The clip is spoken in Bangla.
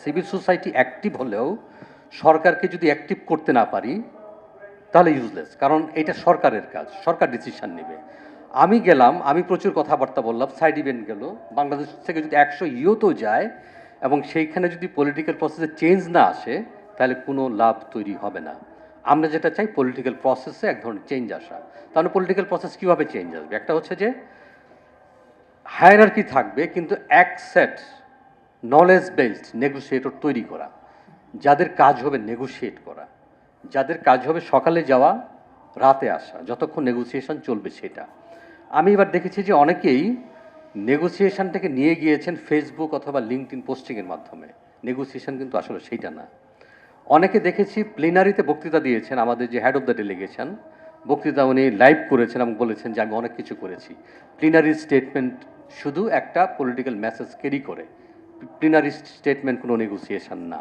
সিভিল সোসাইটি অ্যাক্টিভ হলেও সরকারকে যদি অ্যাক্টিভ করতে না পারি তাহলে ইউজলেস, কারণ এটা সরকারের কাজ, সরকার ডিসিশন নেবে। আমি গেলাম, আমি প্রচুর কথাবার্তা বললাম, সাইড ইভেন্ট গেল, বাংলাদেশ থেকে যদি 100 ইউতেও যায় এবং সেইখানে যদি পলিটিক্যাল প্রসেসে চেঞ্জ না আসে তাহলে কোনো লাভ তৈরি হবে না। আমরা যেটা চাই পলিটিক্যাল প্রসেসে এক ধরনের চেঞ্জ আসা। তাহলে পলিটিক্যাল প্রসেস কীভাবে চেঞ্জ আসবে? একটা হচ্ছে যে হায়ারার্কি থাকবে, কিন্তু এক সেট নলেজ বেসড নেগোসিয়েটর তৈরি করা, যাদের কাজ হবে নেগোসিয়েট করা, যাদের কাজ হবে সকালে যাওয়া রাতে আসা, যতক্ষণ নেগোসিয়েশন চলবে সেটা। আমি এবার দেখেছি যে অনেকেই নেগোসিয়েশনটাকে নিয়ে গিয়েছেন ফেসবুক অথবা লিঙ্কডইন পোস্টিংয়ের মাধ্যমে। নেগোসিয়েশন কিন্তু আসলে সেইটা না। অনেকে দেখেছি প্লেনারিতে বক্তৃতা দিয়েছেন, আমাদের যে হেড অফ দ্য ডেলিগেশন, বক্তৃতা উনি লাইভ করেছেন এবং বলেছেন যে আমি অনেক কিছু করেছি। প্লিনারি স্টেটমেন্ট শুধু একটা পলিটিক্যাল মেসেজ ক্যারি করে, প্লিনারি স্টেটমেন্ট কোনো নেগোসিয়েশন না।